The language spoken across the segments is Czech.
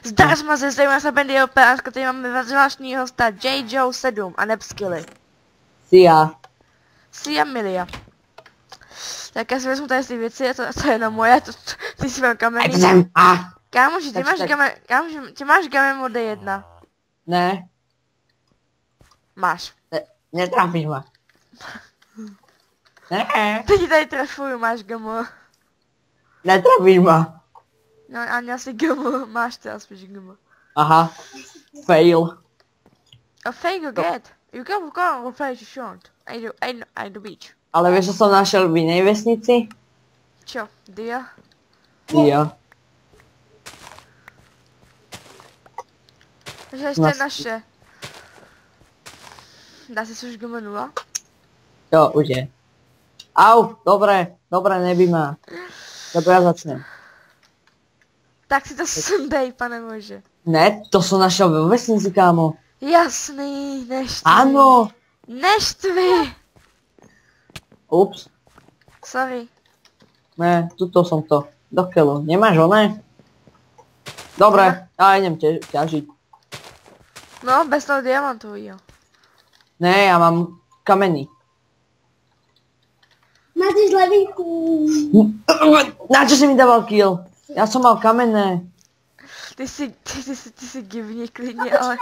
Zdar jsme se zdejme se Bendy OPS, který máme zvláštní hosta J. Joe 7 a Nepskilly. Sia. Sia Milia. Tak já si vezmu tady ty věci, to je na moje, ty si vem kameny. Kámoši, ty máš gamen mode 1. Ne. Máš. Netrafíš ma. Ne. Teď tady trafuju, máš gamo. Netrafíš ma. No ani asi gamo, máš ty aspoň gamo. Aha. Fail. A fake get. You can go play to short. I do beach. Ale vieš, čo som našiel v inej vesnici? Čo? Dia? Dia. Takže ještě naše. Dá si už gamo 0? Jo, už je. Au, dobre, nebí ma. Lebo ja začnem. Tak si to sundej, pane bože. Ne, to som našiel ve vesnici, kámo. Jasný, neštvi. Áno. Neštvi. Ups. Sorry. Ne, tuto som to. Do keľu. Nemáš oné? Dobre, ja idem ťažiť. No, bez toho diamantovýho. Ne, ja mám kameny. Máte zlevinku. Na čo si mi dával kill? Ja som mal kamenné. Ty si divný klidně, ale...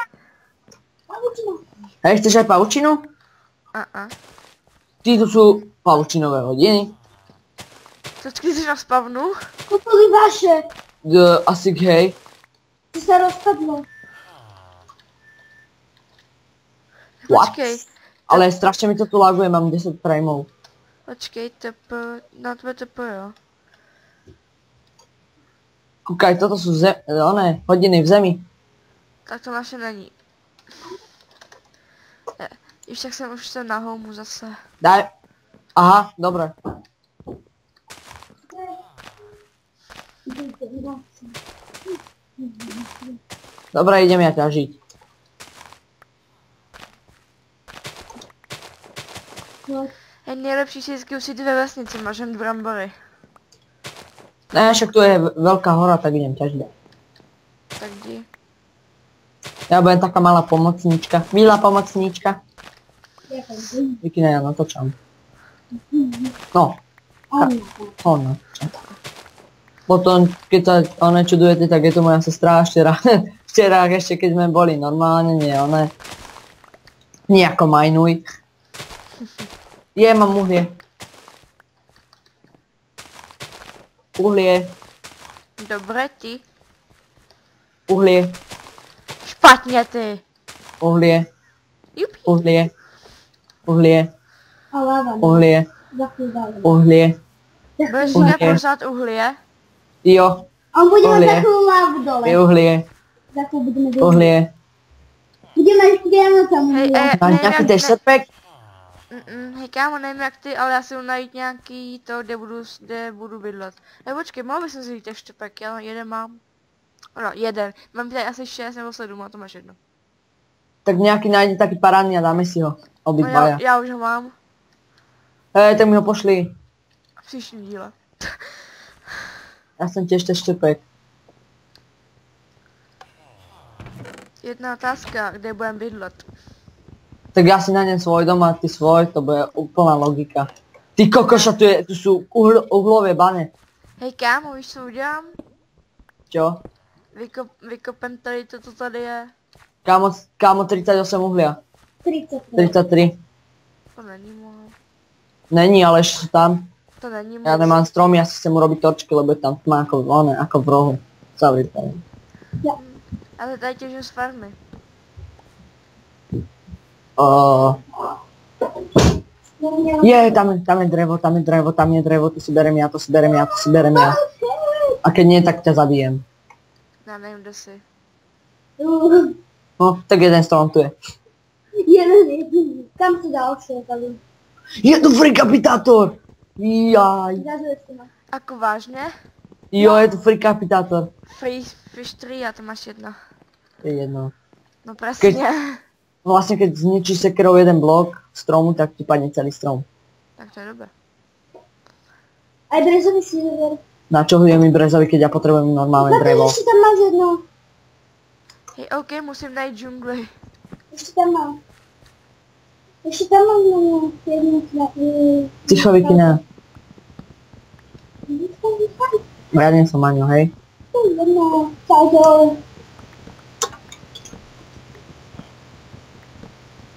Hej, chceš aj pavučinu? Ty tu sú pavučinové hodiny. Počkej, jsi na spavnu? To byly vaše. Asi hej. To se rozpadlo. What? Počkej. Ale strašne mi to tu laguje, mám 10 frameov. Počkej, na tebe TP, jo. Kúkaj, toto sú hodiny v zemi. Tak to naše není. Ještě jsem už se na homu zase. Daj. Aha, dobre. Dobre, idem ja ťažiť. Je nejlepší si vždycky usiť ve vesnici, máš jen brambory. Ne, však tu je veľká hora, tak idem ťažiť. Tak jdi. Ja budem taká malá pomocníčka. Milá pomocníčka. Vikina, ja natočam. No. Ono. Potom, keď sa čudujete, tak je to moja sestra včera ešte keď sme boli normálne, nie nejako majnuj. Mám uhlie. Uhlie. Dobré ti. Uhlie. Špatně ty. Uhlie. Jupi. Uhlie. Uhlie. A láva. Uhlie. Uhlie. Budeš mě pořád uhlie? Jo. A budeme takovou lávu dole. Je uhlie. Takovou budeme dole. Uhlie. Budeme jenom tam uhlie. Máš nějaký ten šrpek? Hej kámo, nevím jak ty, ale já si jdu najít nějaký to, kde budu bydlet. Hej počkej, mohl bych si říct ještě pek, já jeden mám. No, jeden. Mám tady asi 6 nebo 7, a to máš jedno. Tak nějaký najdi taký parádny a dáme si ho. Obidvaja. No, já už ho mám. Hej, tak mi ho pošli. V příštím díle. Já jsem ti ještě štěpek. Jedna otázka, kde budem bydlet. Tak já si najdem svoj dom a ty svoj, to bude úplná logika. Ty kokoša, tu jsou uhlové bane. Hej kámo, víš co udělám? Čo? Vykopem tady to, co tady je. Kámo 38 uhlia. 33. To není moje. Není, ale ještě jsou tam. To není moje. Já nemám stromy, já si chcem urobiť torčky, lebo je tam tma ako v rohu. Zavri tady. Ale tady těžím z farmy. Tam je drevo, to si berem já. A keď nie, tak ťa zabijem. Já nevím, kde jsi. No, tak jeden strom tu je. Tam se další tady. Je tu frikapitátor! Jaj. Ako vážně? Jo, je tu frikapitátor. Fish 3 a to máš jedna. To je jedno. No presně. Vlastne keď zničíš sekerou jeden blok stromu, tak ti padne celý strom. Tak to je dobré. Aj brezový silver. Na čo je mi brezovi, keď ja potrebujem normálne drevo? Ešte tam máš jedno. Hej, OK, musím najít džungli. Ještě tam mám. Ještě tam mám jednu Ticho, Vikina. Ja nie som Maňo, hej.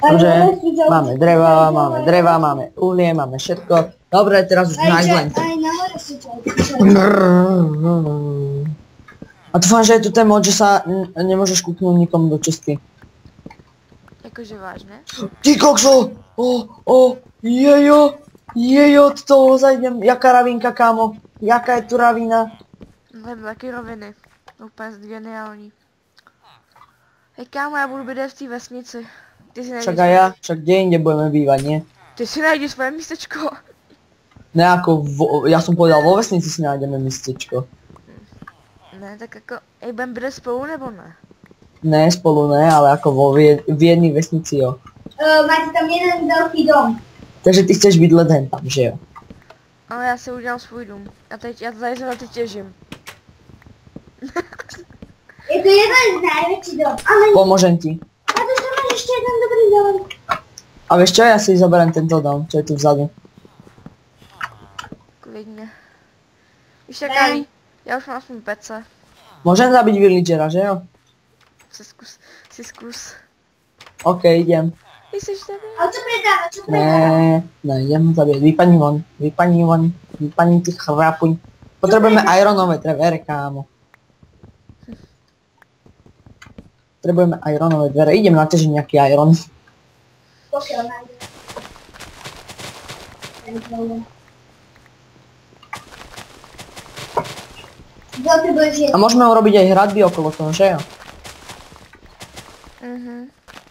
Takže máme dreva, máme uhlie, máme všetko. Dobre, teraz už nájsť len. Aj na more si čo. A dúfam, že je tu ten mod, že sa nemôžeš kúknúť nikomu do česty. Jakože vážne? Ty kokso! Jejo, od toho zajdem. Jaká ravinka, kámo? Jaká je tu ravina? Hledám taky roviny. Úplně geniální. Hej kámo, já budu bydlet v té vesnici. Ty si Však aj ja, však kde inde budeme bývať, nie? Ty si najdi svoje místečko. Ne ako, ja som povedal, vo vesnici si nájdeme miestečko. Ne, tak jako, ej, budeme bydlet spolu nebo ne? Ne, spolu ne, ale ako v jednej vesnici, jo. Máte tam jeden velký dom. Takže ty chceš bydlet hen tam, že jo? Ale já si udělám svůj dům. Já tady zrovna teď těžím. Je to jeden z největší dom, ale Pomôžem ti. a to tam máš ještě jeden dobrý dom. A vieš čo, ja si zoberiem tento dom, čo je tu vzadu. Klidně. Víš jak, Ali, já už mám aspoň pece. Môžem zabiť villagera, že jo? Si zkus. OK, idem. Ty jsi tady? A co predáva, čo predáva? Ne, idem ho zabiť. Vypadni von, ty chrápuň. Potrebujeme ironové dvere, kámo. Potrebujeme ironové dvere, idem naťažiť nejaký iron. Pokiaľ nájde. A môžeme urobiť aj hradby okolo toho, že jo?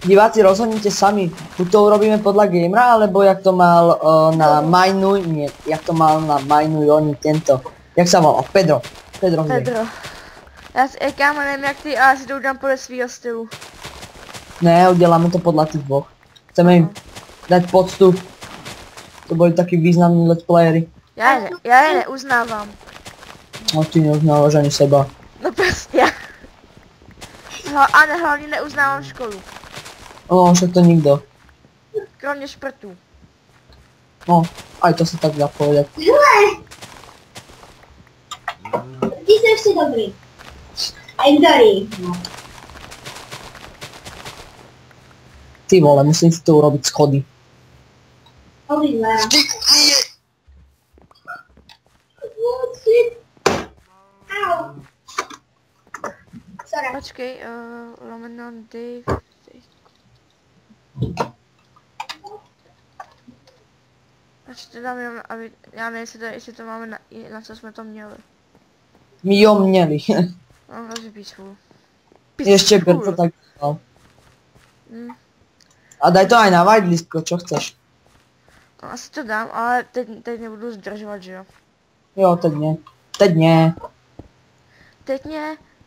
Diváci, rozhodnite sami, buď to urobíme podľa gamera, alebo jak to mal na Mineuj, nie, jak to mal na Mineuj oni tento, jak sa volal, Pedro. Pedro. Kámo, nevím jak ty, ale si to udám podle svýho stylu. Ne, uděláme to podľa tých dvoch. Chceme im dať poctu. To boli takí významní let's playery. Já je neuznávám. No ty neuznávaš ani seba. No prostě. A hlavně neuznávám školu. No, však to nikdo. Kromě šprtů. No, aj to sa tak dá povedať. Hele! Ty jsi ještě dobrý. Aj dobrý. No. Ty vole, musím si to urobiť schody. Obidva. Au. Sorry. Počkej, lomeno Dave. Ač to dám jenom, aby, já nevím, jestli to máme na co jsme to měli. My jo měli. No, takže peaceful. Ešte Berto tak dal. A daj to aj na whitelistko, čo chceš. No, asi to dám, ale teď nebudu zdržovat, že jo. Jo, teď nie. Teď nie.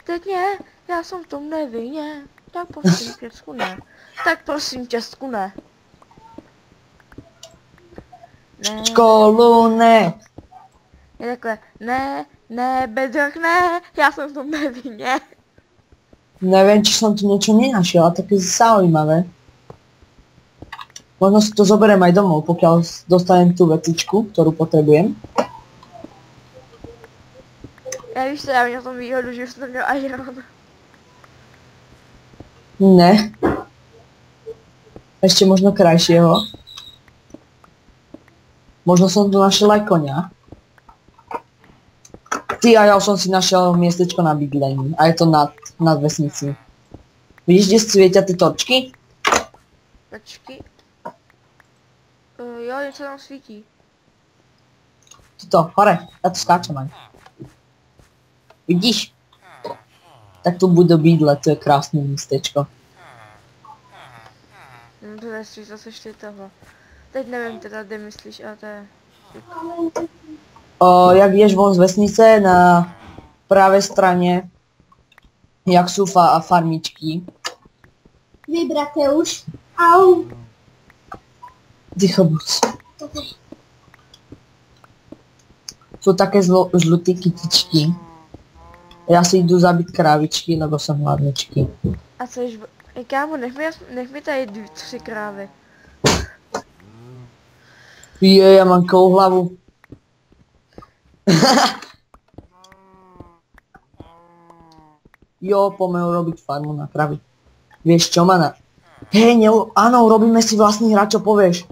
Teď ne, já jsem v tom nevinně. Tak prosím tě, ne. Tak prosím tě, ne. Ne. Školu ne. Je takhle, ne, bedroch ne, já jsem v tom nevinně. Neviem, či som tu niečo nenašiel, ale také zaujímavé. Možno si to zoberiem aj domov, pokiaľ dostanem tú vecičku, ktorú potrebujem. Já víš co, já měl tom výhodu, že už jsem měl iron. Ne. Ešte možno krajšieho. Možno som tu našiel aj konia. Ty, a ja už som si našiel miestečko na bydlení. A je to nad vesnici. Vidíš, kde svietia tie torčky? Počkej. Jo, něco tam svítí. Tuto, hore. Ja tu skáčem aj. Vidíš? Tak tu budú bydle, to je krásne miestečko. No to je zase šli toho. Teď nevím teda, kde myslíš, ale to je... Jak jdeš von z vesnice, na pravé straně, jak jsou farmičky. Vybrate už. Au. Ticho buď. Jsou také žluté kytičky. Já si jdu zabít krávičky, nebo jsem hladničky. A chceš... Kámo, nech mi tady 3 krávy. Já mám kou hlavu. Jo, poďme urobiť farmu na kravy. Vieš čo, mana? Hej, áno, urobíme si vlastný hrad, čo povieš?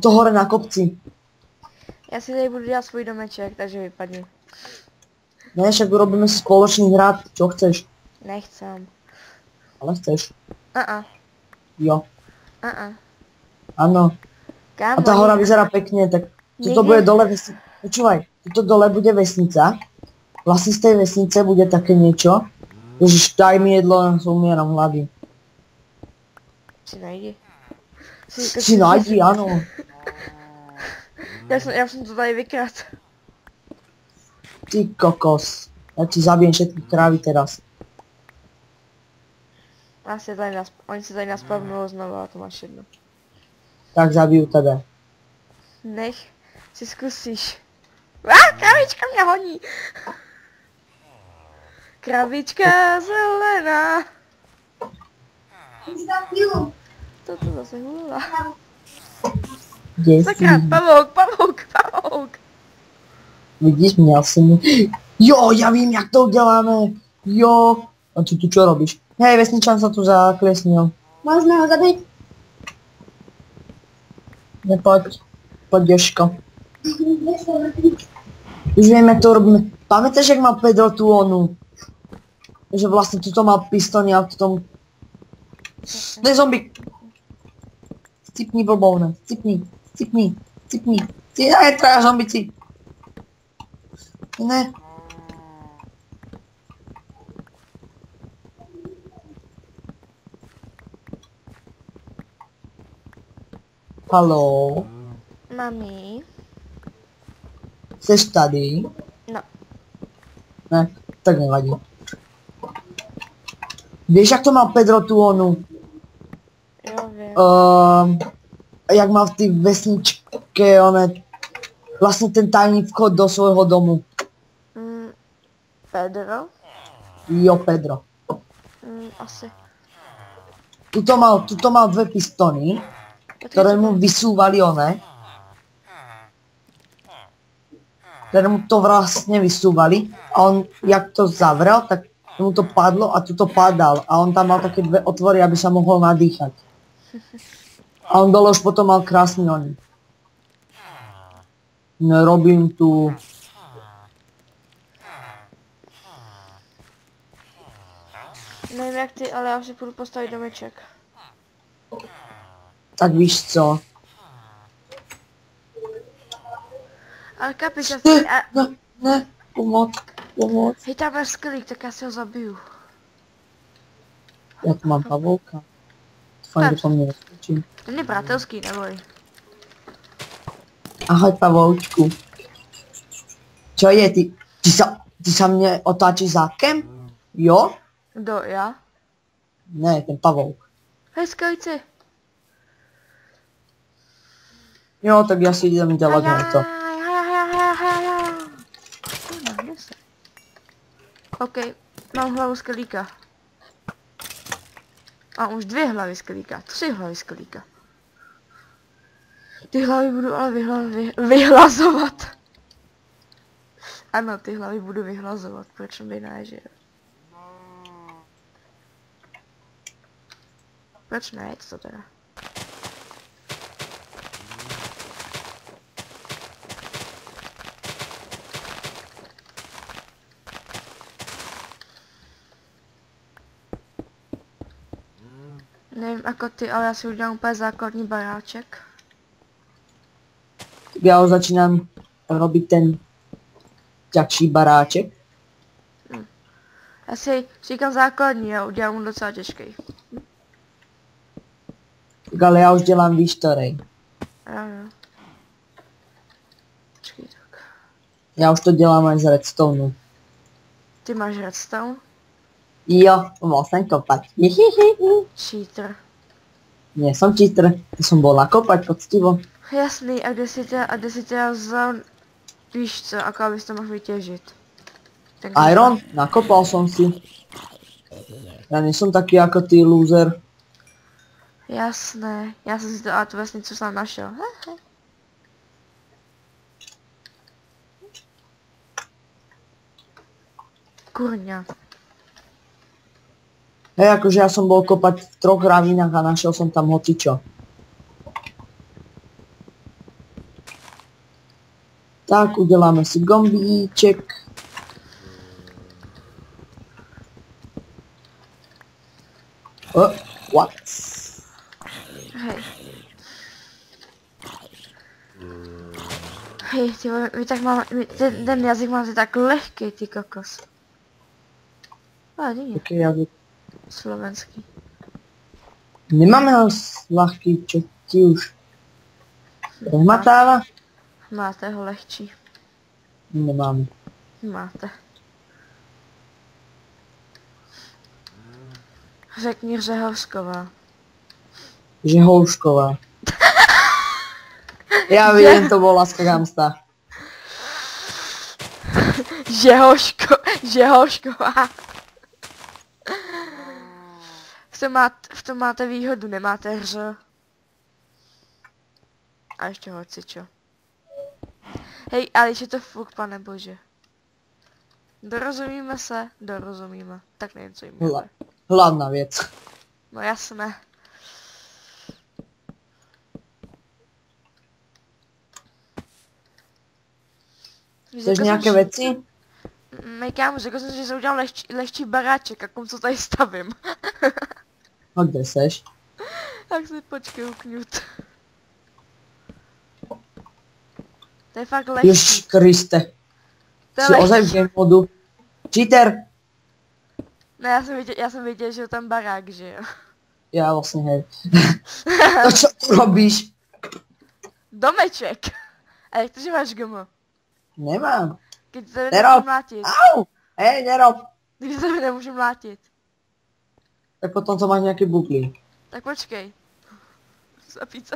To hore na kopci. Já si tady budu dělat svůj domeček, takže vypadni. Ne, však urobíme si spoločný hrad, čo chceš? Nechcem. Ale chceš. Jo, áno. Kámo, A tá hora vyzerá pekne, tak toto bude dole vesnica. Počúvaj, toto dole bude vesnica. Vlastne z tej vesnice bude také niečo. Ježiš, daj mi jedlo, umieram hlady. Si najdi. Si najdi, áno. Já jsem to tady vykrát. Ty kokos. Ja ti zabijem všetky krávy teraz. Oni se tady naspavnují znova a to máš jedno. Tak zabiju tebe. Nech si zkusíš. Kravička mě honí. Kravička zelená. To zase hulila. Kde si? Sakra, pavouk. Vidíš, měl si mi. Jo, já vím, jak to uděláme. Jo. A ty tu čo robíš? Hej, vesničan sa tu zaklesnil. Môžeme ho zabiť? Nepoď. Poď, Jožko. Už viem, jak to robíme. Pamätáš, jak mal Pedro tú onu? Že vlastne tuto mal pistóny a v tom... Ne, zombie! Cipni, blbovne. Cipni. Ty, aj, traja zombici. Ne. Haló? Mami. Seš tady? No. Ne, tak nevadí. Vieš, jak to mal Pedro tú onu? Jo, viem. Jak mal v tej vesničke, vlastne ten tajný vchod do svojho domu. Pedro? Jo, Pedro. Asi. Tuto mal 2 pistóny, ktoré mu vysúvali ktoré mu to vlastne vysúvali a on, jak to zavrel, tak mu to padlo a tuto padal a on tam mal také 2 otvory, aby sa mohol nadýchať. A on dole už potom mal krásny oný. Robím tu... Nevím jak ty, ale já si půjdu postavit domeček. Tak víš co? Ale kapiš, já si... Ne, pomoc. Hej, tam je skelík, tak já si ho zabiju. Já tu mám pavouka. Fajn, že po mne neskočí. Ten je bratelský, neboj. Ahoj, pavoučku. Čo je, ty sa mne otáčíš zákem? Jo? Kdo, já? Ne, ten pavouk. Hej, skelíci. Jo, tak ja si idem dělat na to. OK, mám hlavu skelíka. A už 2 hlavy skelíka, 3 hlavy skelíka. Ty hlavy budu ale vyhlazovat. Ano, ty hlavy budu vyhlazovat, proč by ne, že? Proč ne, co teda? Nevím jako ty, ale já si udělám úplně základní baráček. Ja už začínam robiť ten ťažší baráček. Já si říkám základní a udělám mu docela těžký. Tak ale ja už dělám víš ktorej. Jo. Počkej tak. Ja už to dělám aj z redstone. Ty máš redstone? Jo, mohol som kopať. Cheater. Nie som cheater, to som bol nakopať poctivo. Jasný, a kde si teda vzal, víš co, jako abys to mohl vytěžit? Ten Iron? Nakopal som si. Ja nie som taký ako ty, loser. Jasné, já jsem si to ale tu vesnicu sám našel. Kurňa. Hej, akože ja som bol kopať v 3 ravinách a našiel som tam hocičo. Tak, udeláme si gombíček. What? Hej. Hej, ty vole, my tak máme, ten jazyk máte tak lehký, ty kokos. Ale nie, Jaký jazyk? slovenský. Nemáme ho ľahký, čo ti už rozmatáva? Máte ho lehčí. Nemáme. Máte. Řekni Řehořková. Žehoušková. Ja viem, to bola Skagamsta. Žehořková. V tom máte výhodu, nemáte hř. A ještě hocičo. Hej, ale je to fuk, pane bože. Dorozumíme se? Dorozumíme. Tak nevím, co jim je. Hlavná vec. No jasné. Chceš nějaké věci? Mej kámo, řekl jsem, že jsem udělal lehčí baráček, a kom co tady stavím. A kde seš? Tak si počkej ukňut. To je fakt lehčí. Ježiš Kriste. To je Si ozaj v lehčí. game modu. Cheater! Ne, já jsem věděl, že je tam barák, že jo. Ja vlastne hej. To čo tu robíš? Domeček. A jak to, že máš GM? Nemám. Když se Nerob. nemůžu mlátit. Au! Hej, nerob. Když se nemůžu mlátit. Tak potom to máš nejaký buklí. Tak počkej. Zapít.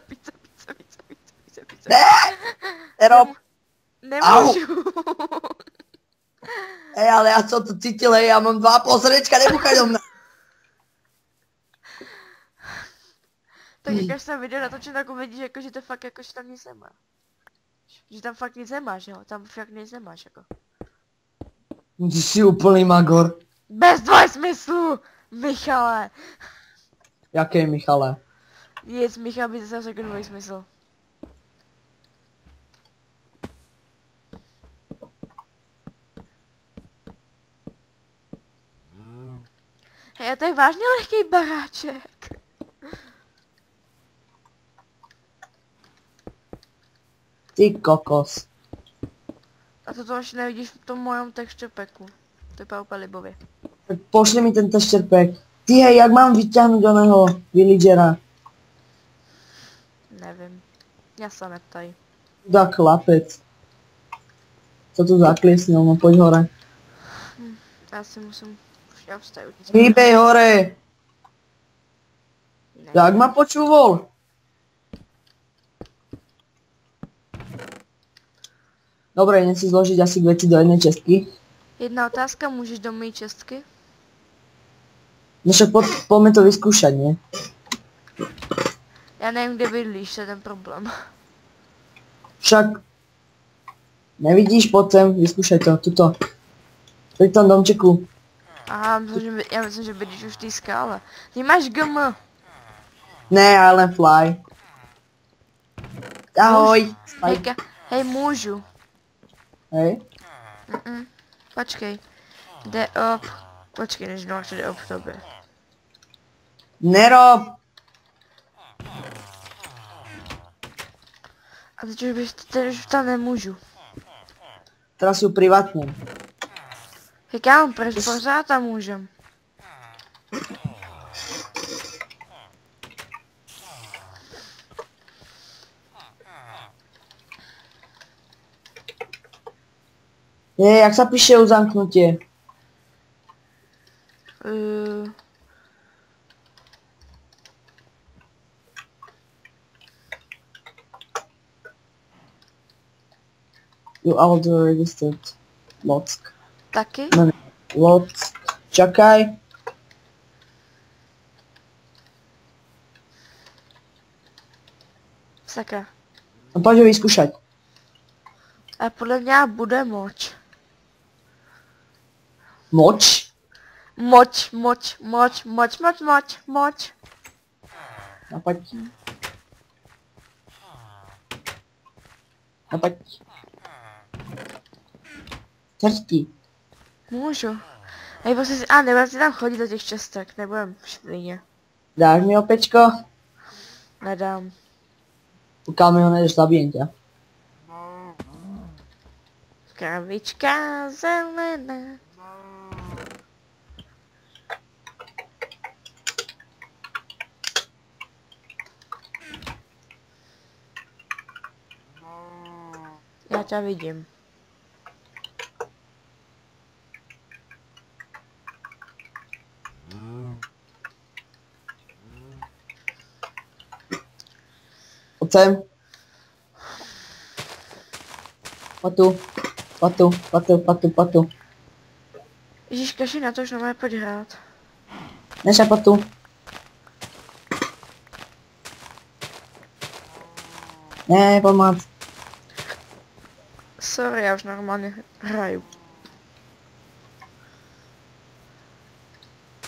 Ne! Nerob. Nemůžu. Hej, ale ja som to cítil, hej, ja mám 2,5 srdečka, nebúchaj do mňa. Tak jak jsem video natočen, tak uvidíš, jako, že to fakt jako, že tam nic nemá. Že tam fakt nic nemáš, jo, tam fakt nic nemáš, jako. Ty si úplný magor. Bez dvojsmyslu, Michale. Jaký Michale? Nic, Michal by se řekl dvojsmysl. Hej, a to je vážně lehký baráček. Ty kokos. A to až nevidíš v tom mojom texture packu. To je úplně libově. Tak pošli mi ten texture pack. Ty hej, jak mám vyťahnuť oného villagera? Nevím. Já se neptaj. Dá chlapec. Co tu zakliesnil, no poď hore. Já si musím... Já vstaju. Hýbej hore! Ne. Jak ma počúval? Dobre, idem si zložiť asi veci do jednej čestky. Jedna otázka, můžeš do mý čestky? No však poďme to vyskúšať, nie? Já nevím, kde bydlíš, to je ten problém. Však... Nevidíš, poď sem, vyskúšaj to, tuto. Pri tom domčeku. Aha, já myslím, že bydlíš už v té skále. Ty máš GM. Ne, já len fly. Ahoj. Hej, můžu. Hej. Počkej. Jde up. Počkej, než no, jde up tobě. Nerob. A teď už tam nemůžu. Teraz ju privatním. Hej, kámo, proč pořád tam můžem? Jak sa píše uzamknutie? You already registered. Lock. Taky? Lot. Čakaj. Sakra. No pojď ho vyskúšať. A podle mě bude moč. Moč? Moč. No pojď. No pojď. Trtí. Můžu. Nebo si, a nebudem si tam chodit do těch čestek, nebudem špíně. Dáš mi opečko? Nedám. Pokud mi ho nejdeš, zabijem tě. Kravička zelená. Já tě vidím. Pojď sem. Pojď tu. Ježíš, kaši na to, už nemá pojď hrát. Nešaj tu. Ne, pomoc. Sorry, já už normálně hraju.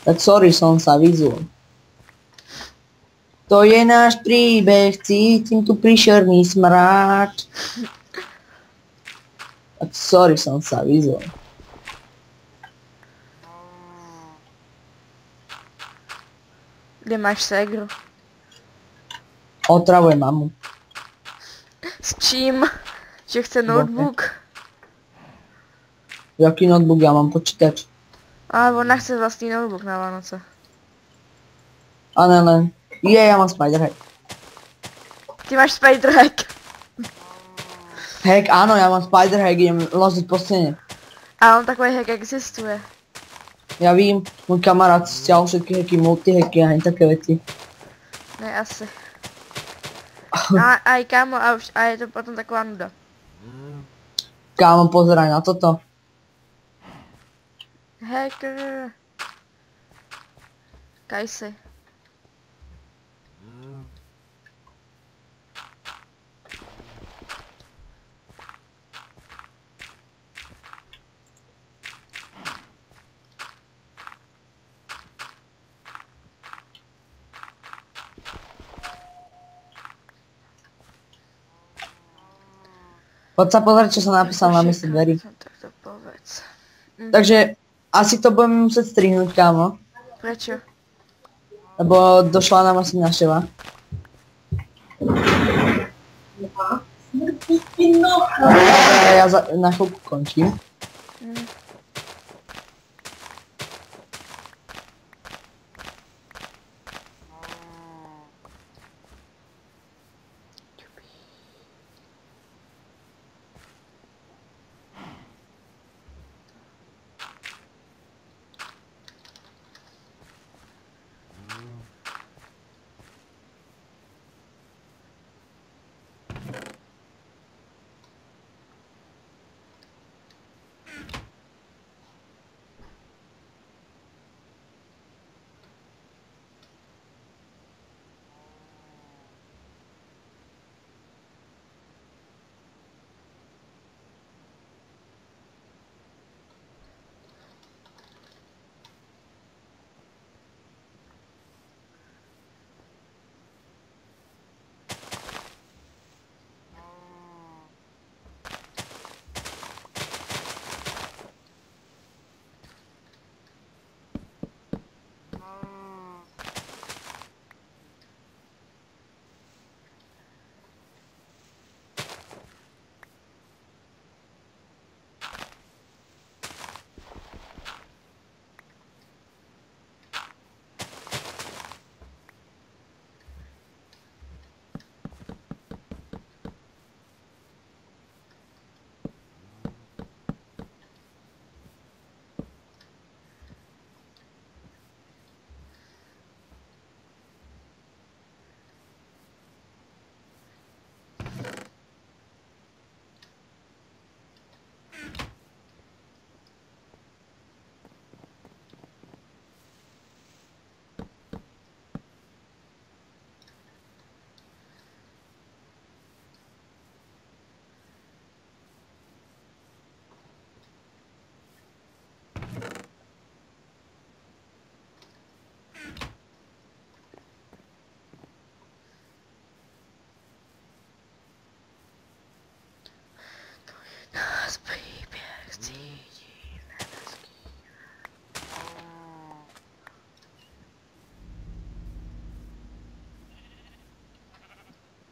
Tak sorry, som sa vyzul. To je náš príbeh, cítim tu príšerný smrad. Tak sorry, som sa vyzul. Kde máš ségru? Otravuje mamu. S čím? Že chce notebook? Jaký notebook? Ja mám počítač. Ale ona chce vlastní notebook na Vánoce. A ne len. Ja mám Spider-Hack. Ty máš Spider-Hack. Hack, áno, ja mám Spider-Hack, idem loziť po stene. A on takový hack existuje. Ja vím, môj kamarát stiahol všetky hacky, multihacky a také veci. Ne, asi. A i kámo, a je to potom taková nuda. Kámo, pozeraj na toto. Hacker. Kajsi. Poď sa pozrieť, čo som napísal na mieste dverí. Tak to povedz. Takže asi to budeme musieť strihnúť, kámo. Prečo? Lebo došla nám asi návšteva. Dobre, ja na chvíľku končím.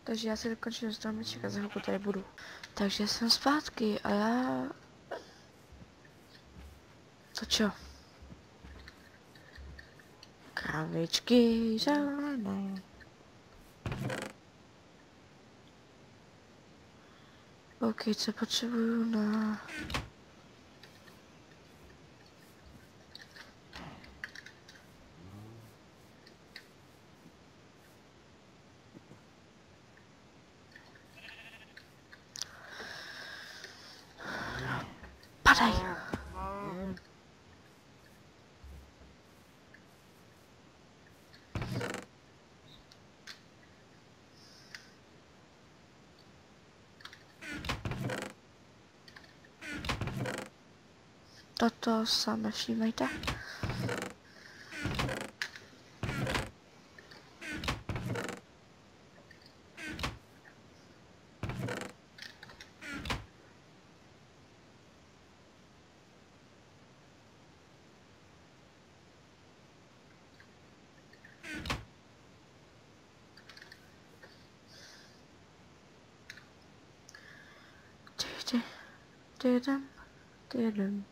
Takže já si dokončím stromeček a za chvilku tady budu. Takže jsem zpátky a já... Co čo? Kravičky zelené. OK, co potřebuju na... Padaj! Toto se nevšímejte. Tidem.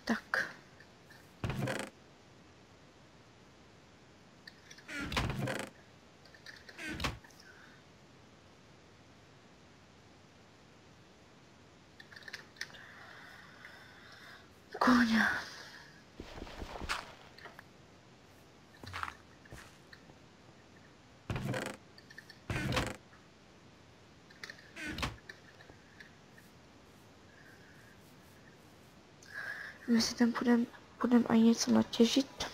Tak. Koně. My si tam půjdem aj něco natěžit.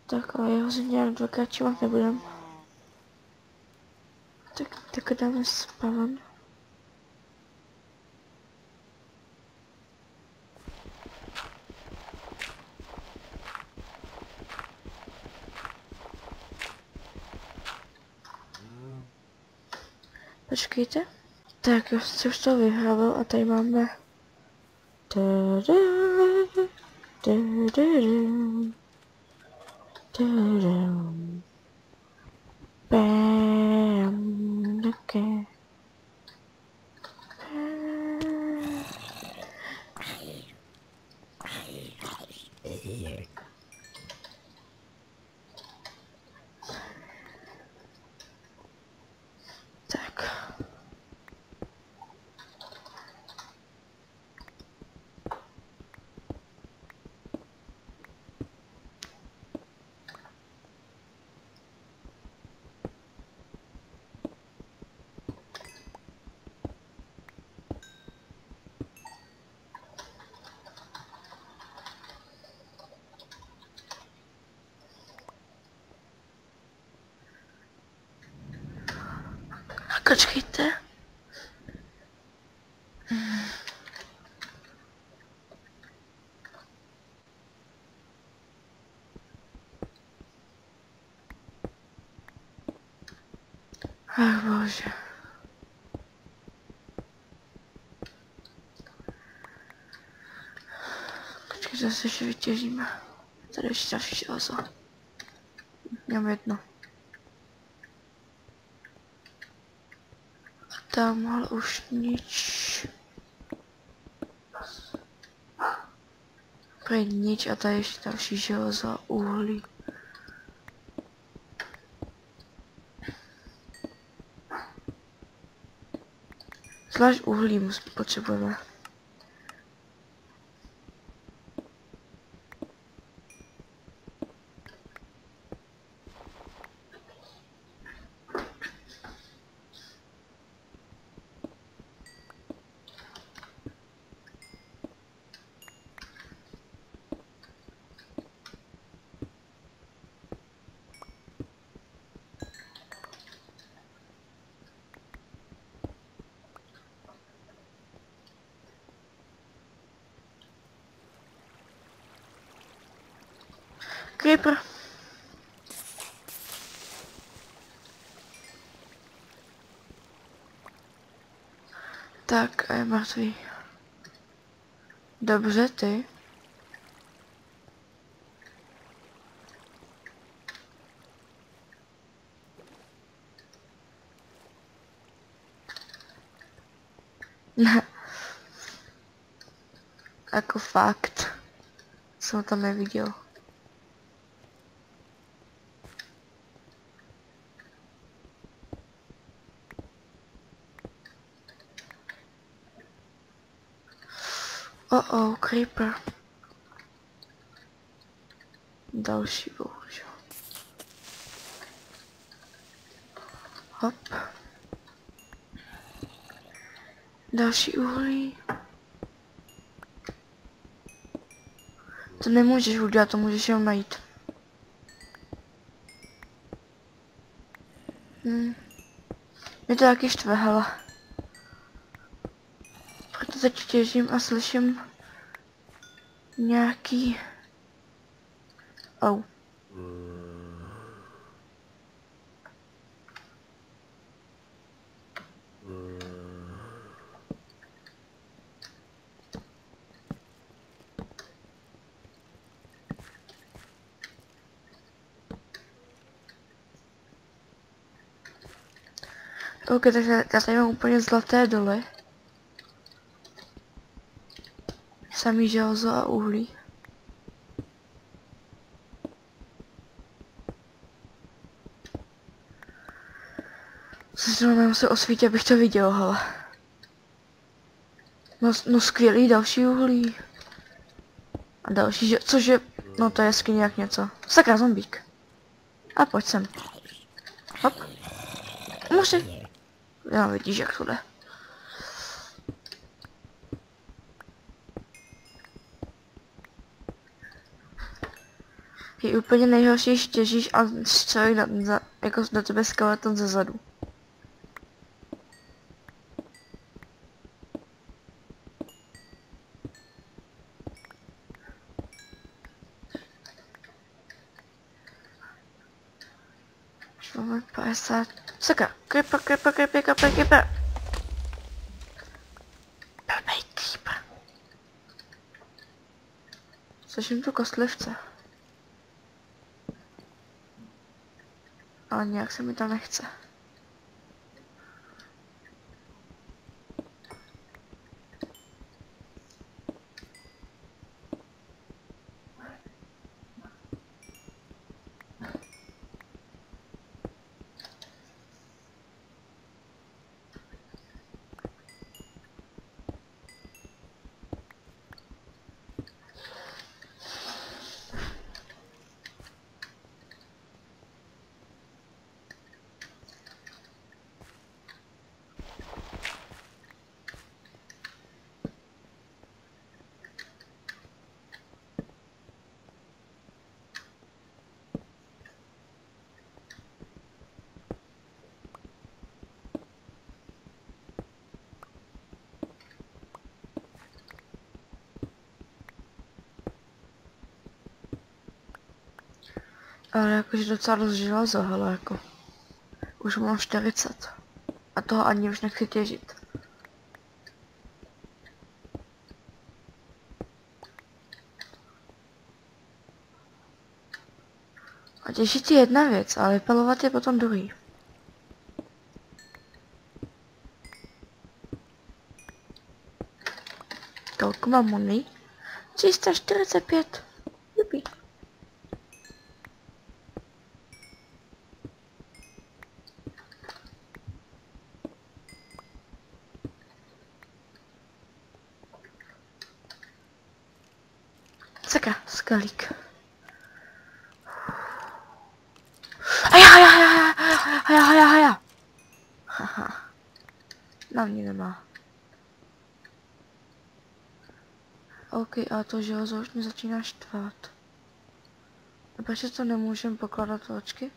Tak ale jeho si nějak dvakrát čímat nebudem. Tak dáme spawn. Počkejte. Tak, já jsem už to vyhrával a tady máme... Bam, okay. Tak. Počkejte. Ach bože. Počkej, zase ještě vytěžíme. Tady ještě další železo. Mám jedno. Tamhle už nič. Prej nič a tady ještě další železo a uhlí. Zvlášť uhlí potřebujeme. Creeper. Tak a je mrtvý. Dobře, ty. Jako fakt. Jsem tam neviděl. Oh, creeper. Další bohužel. Hop. Další uhlí. To nemůžeš udělat, to můžeš jenom najít. Mě to taky štve, hele. Proto teď těžím a slyším nějaký... Au. Ok, takže já tady mám úplně zlaté doly. Samý železo a uhlí. Zrovna se osvítit, abych to viděl, hele. No skvělý, další uhlí. A další, cože, no to je skin jak něco. Sakra, zombík. A pojď sem. Hop. Může. Já vidíš, jak to jde. Je úplně nejhorší, když těžíš a střelí jako do tebe skeleton ze zadu. Máme 50. Sakra, creeper. Blbej creeper. Slyším tu kostlivce. Ale nějak se mi to nechce. Ale jakože docela dost železo, hele jako. Už mám 40. A toho ani už nechci těžit. A těžit je jedna věc, ale vypalovat je potom druhý. Kolik mám money? 345. Jupi. Sakra, skalík. Haja. Haha. Na mě nemá. OK, a to železo už mě začíná štvát. A proč to nemůžem pokládat očky?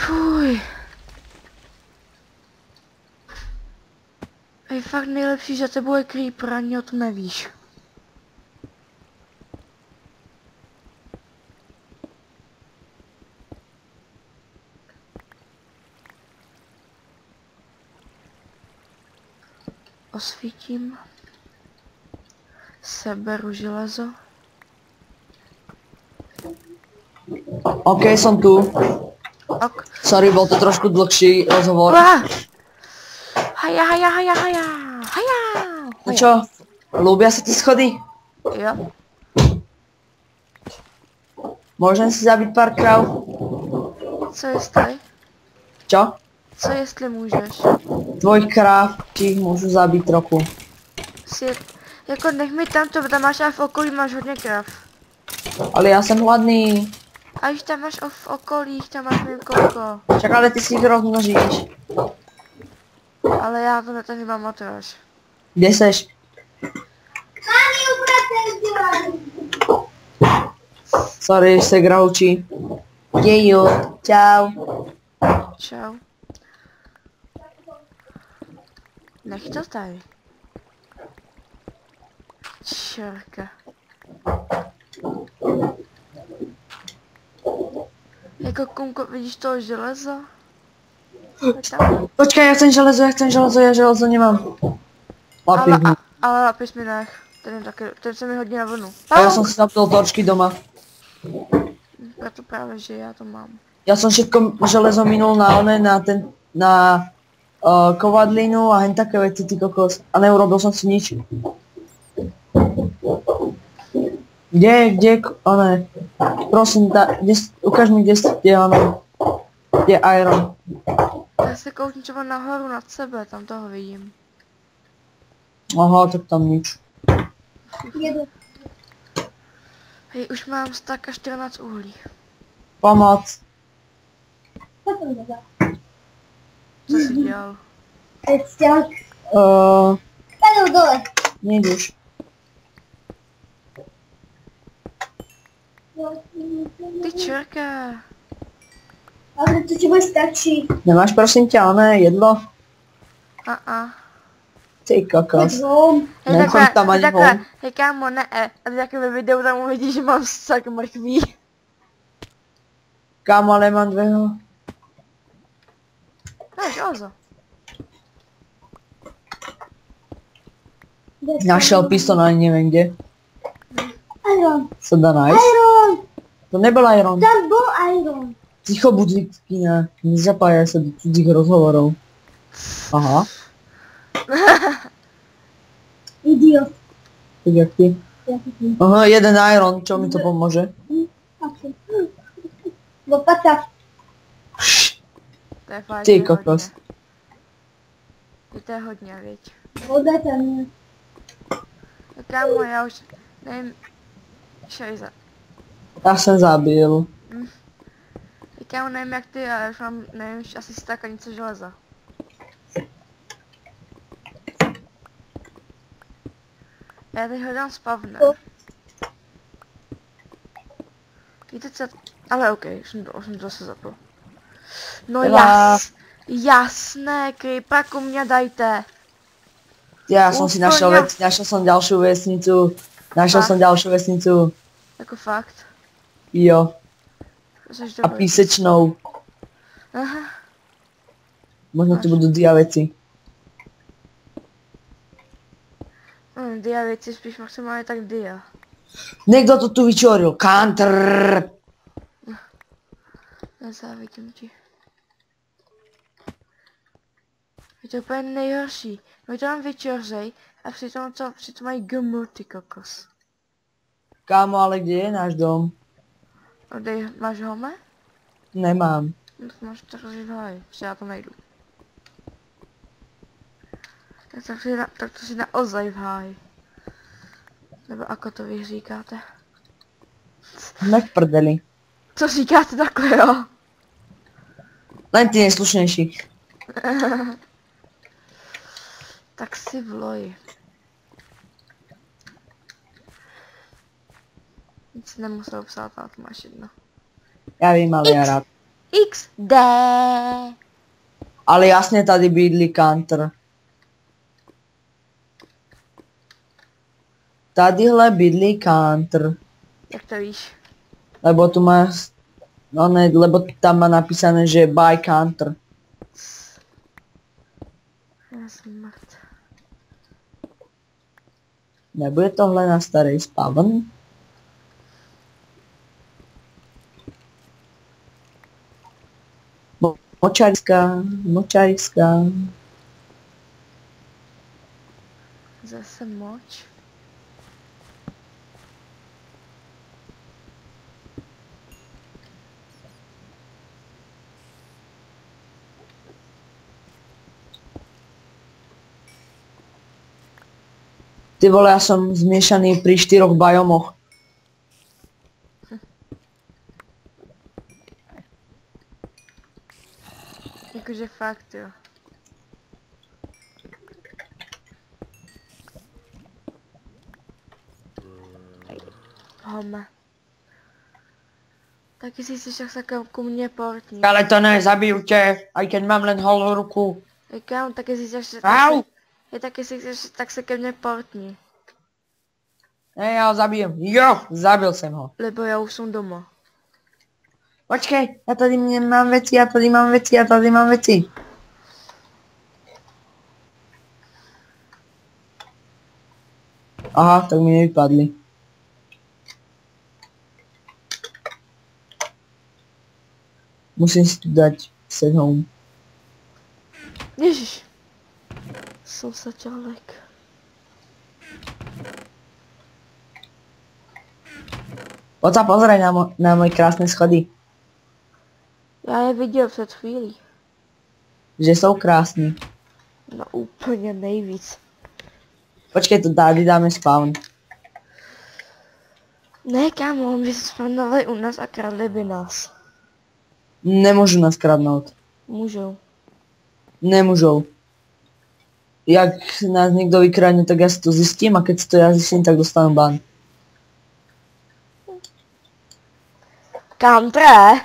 Fuj. Je fakt nejlepší, že tebou je creeper, ani o tom nevíš. Osvítím. Seberu železo. OK, som tu. Ok. Sorry, bol to trošku dlhší rozhovor. Haja. No čo, ľúbia sa ti schody? Jo. Môžem si zabiť pár kráv? Co jestli? Čo? Co jestli můžeš? Tvoj kráv ti môžu zabiť trochu. Jako nech mi tam to, tam máš a v okolí máš hodně krav. Ale ja som hladný. A když tam máš v okolí, tam máš nevím koliko. Však ale ty si ich rozmnožíš. Ale já to na to nemám matráž. Kde seš? Mami, uprate dělat. Sorry, se graučí. Jeju, čau. Čau. Nech to tady. Čerka. Jako kumko, vidíš toho železo? Počkaj, ja chcem železo, ja železo nemám. Lapis. Ale lapis mi nech. Ten se mi hodí na vlnu. A ja som si zapol torčky doma. Proto právě, že já to mám. Ja som všetko železo minul na kovadlinu a hen také veci, ty kokos. A neurobil som si nič. Kde, ne. Prosím, ukáž mi, kde je iron. Já se kouknu třeba nahoru nad sebe, tam toho vidím. Aha, tak tam nič. Hej, už mám staka 14 uhlí. Pomoc. Potom to dá. Co jsi dělal? Teď stěl. Tady dole. Nejdu už. Ty čerka. Ale to ti bude stačí. Nemáš prosím tě, oné jedlo? Ty kokos. Hej, Nechoď tam ani von. hej kámo, ne, a ty takové videu tam uvidíš, že mám sak mrkví. Kámo, ale mám dveho. Dáš ozo. Našel pistol, ani nevím kde. Iron. Co dá nice? Iron. To nebyl Iron. Tam byl Iron. Ticho buď Vitkina, nezapájaj sa do cudzích rozhovorov. Aha, Idiot. tak jak ty. Aha, jeden Iron, čo mi to pomôže? Okay. Lopata. To je fakt, Ty kokos. To je hodně, věď. Voda tam je. No kámo, já už nevím, šajza. Ja som zabil. Kámo, nevím jak ty, ale už mám, nevím, asi staka něco železa. Já teď hledám spavner. Víte co? Ale ok, už jsem to zase zapl. No jasné, creepaku mě dajte. Ja som si našiel vec, našiel som ďalšiu vesnicu. Našiel som ďalšiu vesnicu. Jako fakt. Jo. Jsi A dobrý. písečnou. Aha. Možno tu budú dia veci. Dia věci spíš maximálně tak dia. Niekto to tu vyčoril. Counter. Nezávidím ti. Je to úplně nejhorší. My to tam vyčořej a přitom mají GM, ty kokos. Kámo, ale kde je náš dom? Dej, máš home? Nemám. No to máš to v háji, protože já to najdu. Tak to si naozaj v háji. Nebo ako to vy říkáte? Sme v prdeli. Co říkáte takhle, jo? Len ty neslušnejší. Tak si vloj. Nic nemusel psát, ale to máš jedno. Ja vím, ale ja rád. XD. Ale jasne tady bydlí Counter. Tadyhle bydlí Counter. Jak to víš? Lebo tu má... No ne, lebo tam má napísané, že by Counter. Já jsem mrt. Nebude tohle na starej spawn? Močariska. Zase moč. Ty vole, ja som zmiešaný pri 4 biomoch. Jakože fakt, jo. Home. Taky si chceš tak ku mně portní. Ale to ne, zabiju tě, aj keď mám len holú ruku. Kámo, taky si chceš... Au! Taky si chceš, tak se ke mně portní. Ne, ja ho zabijem. Jo, zabil jsem ho. Lebo já už jsem doma. Počkej, ja tady mám veci, ja tady mám veci. Aha, tak mi nevypadli. Musím si tu dať set home. Ježiš. Sousaťálek. Poď sa pozrieť na moje krásne schody. Já je viděl před chvílí. Že jsou krásní. No úplně nejvíc. Počkej, tu tady dáme spawn. Ne, kámo, by se spanovali u nás a kradli by nás. Nemôžu nás kradnúť. Můžou. Nemôžou. Jak nás niekto vykradne, tak ja si to zistím a keď si to ja zistím, tak dostanú ban. Kantre!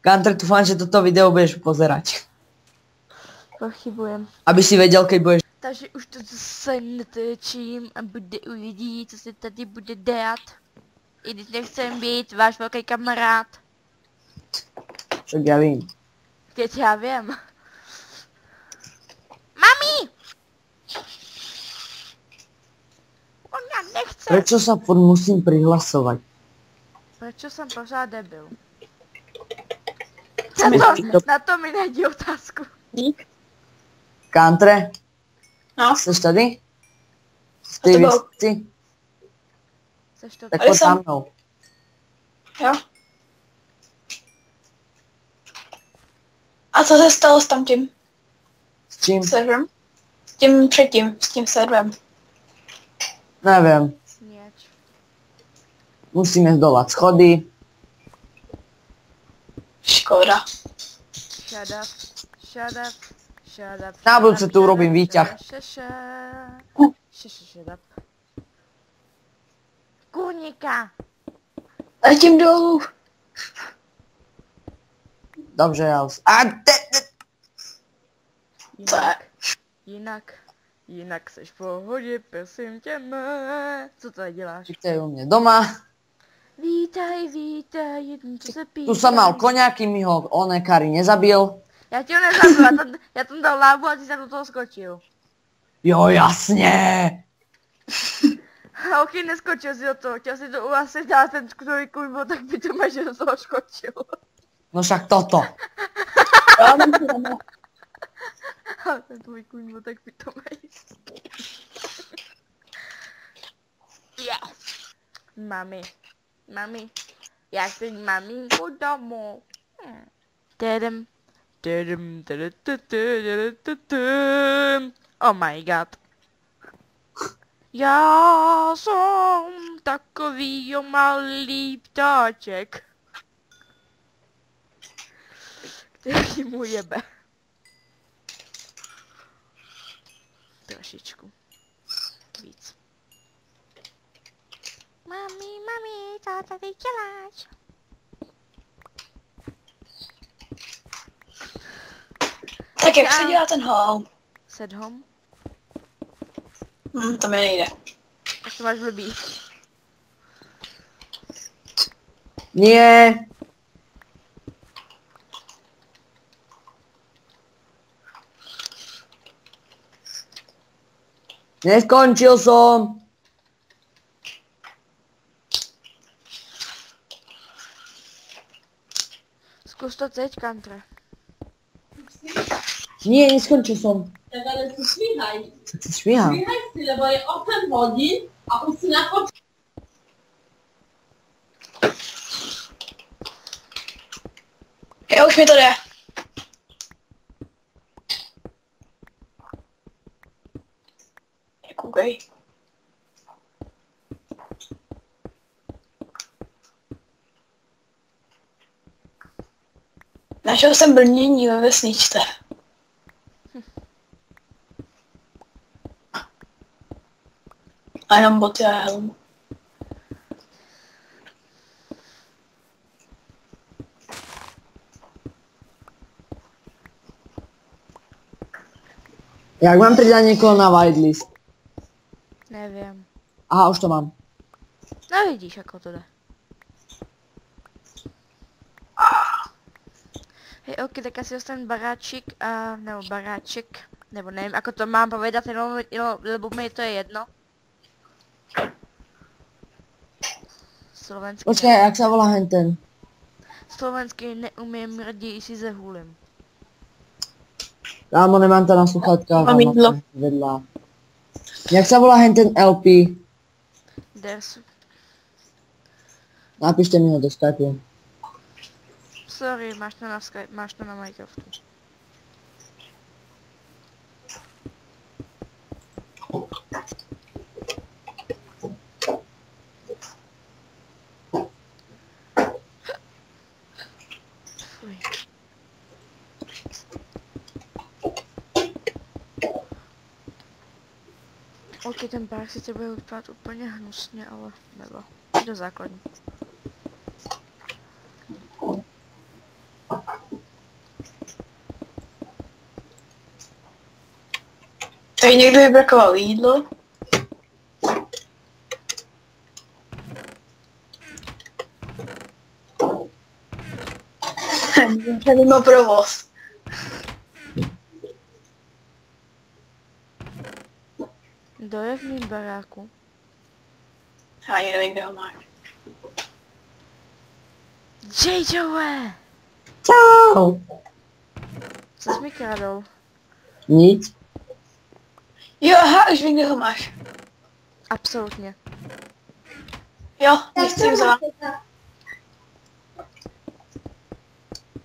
Kanter, dúfam, že toto video budeš pozerať. Pochybujem. Aby si vedel, keď budeš... Takže už to zase netočím a bude uvidí, co se tady bude dát. I když nechcem být váš velký kamarád. Však ja vím. Teď já vím. Mami! Ona nechce. Prečo sa furt musím prihlasovať? Proč jsem pořád debil? Na to mi najdi otázku. Dík. Kantre, No, seš tady? V to tej bol. vesnici? Seš to Tak Ale poď za som. mnou. jo. A co se stalo s tam tím S čím? serverem? S tím předtím, s tím serverem. Neviem. Sněč. Musíme zdolať schody. Škoda. Shut up. Shut up. Shut up. Na budúce tu urobím výťah. Shut up. Kurníka. Letím dolů. Dobře, ja už... Jinak seš v pohodě, prosím tě, mé. Co tady děláš? To je u mne doma. Vítaj, jednu, co se píše. Tu som mal konia, kým mi ho Kari nezabil. Já ti ho nezabil, já tam dal lábu a ty se do toho skočil. Jo, jasně. Ok, neskočil si do toho, chtěl si to asi dát ten který kurvo, tak by to že do toho skočil. No však toto. Jo, mám to doma. A ten tvůj kurvo, tak by to Yes. Mami, já chci maminku domů. Tadam. Oh my god. Já jsem takový malý ptáček, který mu jebe. Trošičku. Víc. Mami, co tady děláš? Tak jak se dělá ten home? Set home? To mi nejde. Jak to máš blbý? Nie. Neskončil som. Zkus to teď, Kantre. Nie, neskončil som. Tak ale si švíhaj. Tak si švíham. Švíhaj si, lebo je 8 hodín a už si napočítal. Jo, už mi to jde. Koukej. Našel jsem brnění ve vesničce. A jenom boty a helmu. Jak mám pridať niekoho na whitelist? Nevím. Aha, už to mám. No vidíš, jako to jde. Hej, ok, tak asi dostanu baráčik, nebo baráček, nebo nevím, ako to mám povedat, jenom, lebo mi to je jedno. Slovenský, Počkaj, jak sa volá henten? slovenský neumím, raději si zahulím. Kámo, nemám to na sluchátkách. Mám jídlo. Vedľa. Jak sa volá henten LP? There's, Napíšte mi ho do Skypeu. sorry, máš to na Skype, máš to na Minecraftu. Ok, ten pár sice bude vypadat úplně hnusně, ale nebo do základní. Tady někdo vybrakoval jídlo. Mimo provoz. Kdo je v mým baráku? Ani nevím, kde ho máš. JJoe! Čau. Co jsi mi kradl? Nic. Jo, aha, už vím, kde ho máš. Absolutně. Jo, Tak nechci co jim za... máte tam?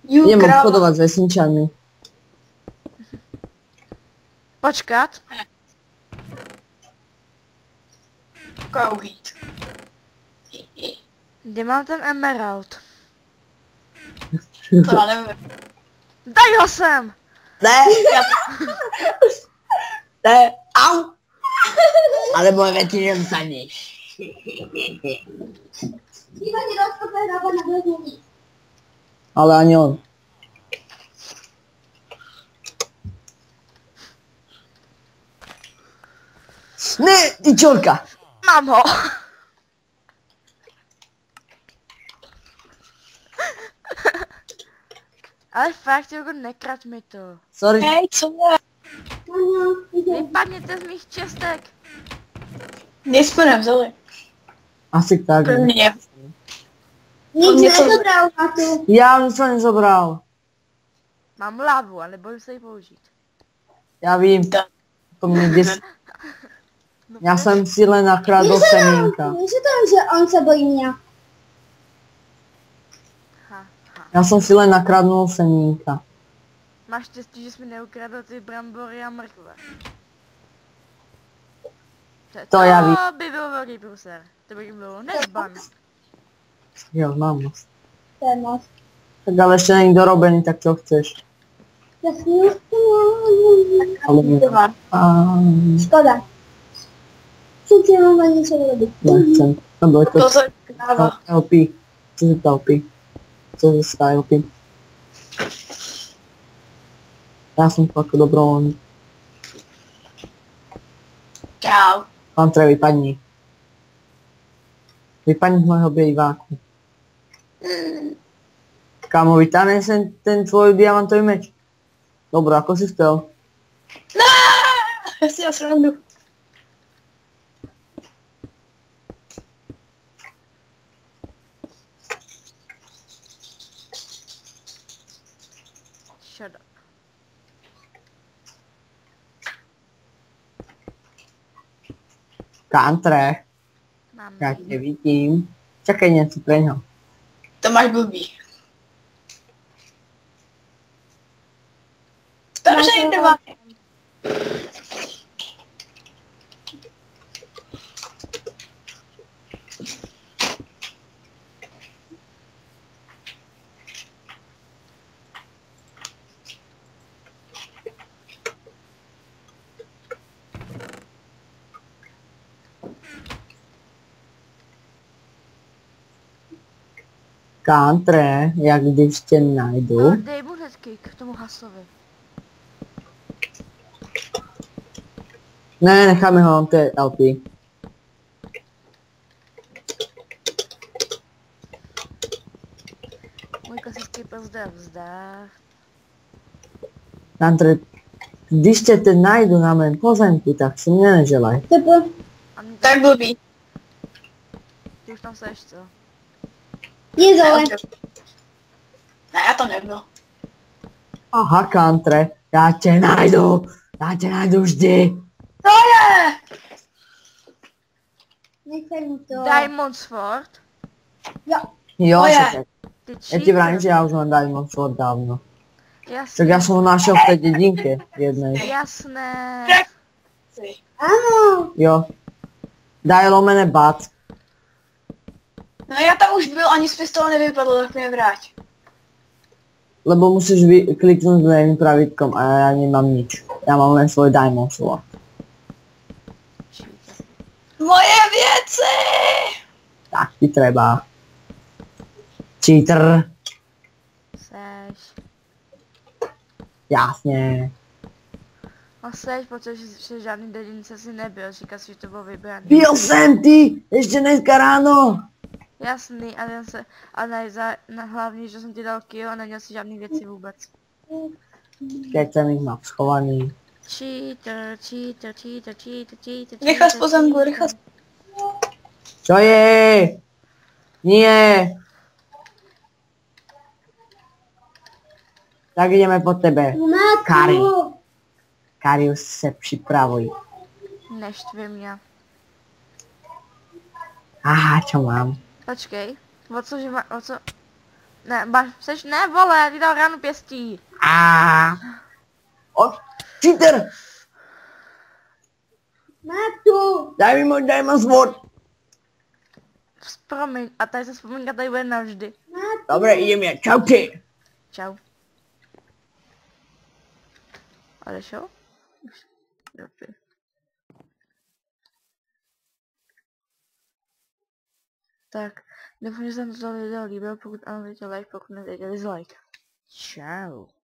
Idem obchodovať s vesničanmi. Počkat. Kauhít. Kde mám ten emerald? To já nevím. Daj ho sem! Ne, ne, au. Alebo väčší nedostaneš. Iba ti rozkope hráva na bezmluví. Ale ani on. Ne, ty čorka. Mám ho! Ale fakt, Jogo, nekrať mi to. Sorry. Hej, co je? Ano, ide. Vypadněte z mých čestek. Nic jsme nevzali. Asi tak. Pro mě. Nic Něco- nezobral na tu. Ja nic som nezobral. Mám lávu, ale bojím se ji použít. Ja vím. Tak. To mě děsí. No, Já jsem si len nakradl semínka. Víš to, že on se bojí mě. Ha, ha. Já jsem si len nakradnul semínka. Máš štěstí, že jsi mi neukradl ty brambory a mrkve. To já vím. To by byl velký průser. To by bylo nezban. Jo, mám moc. To je moc. Tak ale ještě není dorobený, tak čo chceš? Jasně. Ale nemám. Škoda. Přeci mám ani něco robit. Nechcem. Nebo je to To se dává. LP. Co je to LP? Co je to LP? Já jsem fakt dobrovolný. Čau. Pantre, vypadni. Vypadni z mojho býváku. Kámo, vytáhne sem ten tvoj diamantový meč. Dobro, ako si spel? Já si já srandu. Shut up. Kantre, Mám já tě vidím. Čakaj něco pre ňo. To máš blbý. Starožení trvá. Kantre, jak když tě najdu. No, dej mu hnedky k tomu hasovi. Ne, necháme ho, to je LP. Můj klasický pozdrav zdar. Kantre, když tě teď najdu na mém pozemku, tak si mě neželaj. Typu, A mě Tak blbý. ty už tam seš, co? je zole. Ne, já to nebyl. Aha, Kantre, já tě najdu vždy. To je! Nechaj mu to. Diamond Sword? Jo. Jo, To je. však. Ty Já ti vrám, že já už mám Diamond Sword dávno. Jasné. Tak já jsem ho našel v té dědinke jednej. Jasné. Ano. Jo. Daj lomené bat. No já tam už byl, ani z pistole nevypadl, tak mě vrať. Lebo musíš kliknout levým pravítkom a já nemám nič. Já mám len svoj Diamond Sword. Či- Moje věci! Tak ti treba. Cheater. Seš. Jasně. A seš, protože žádný dedince si nebyl, říká si, že to bylo vybraný. Byl jsem ty, ještě dneska ráno. Jasný, ale já se, a hlavně, že jsem ti dal kill a neměl si žádný věci vůbec. Keď jsem jich mám schovaný. Cheater, cheater, cheater, cheater, cheater, Rychle z pozemku, rychle. Čo je? Nie. Tak jdeme po tebe. Kari. Kari, už se připravuj. Neštvi mě. Aha, čo mám? Počkej, o co, že má, o co? Ne, seš, ne, vole, já ti dal ránu pěstí. Cheater! Matu! Daj mi svod. Promiň, a tady se vzpomínka tady bude navždy. Dobre, idem ja. Čau ty. Čau. Odešel? Dobře. Tak, doufám, že se vám toto video líbilo, pokud ano, dejte like, pokud ne, dejte dislike. Čau.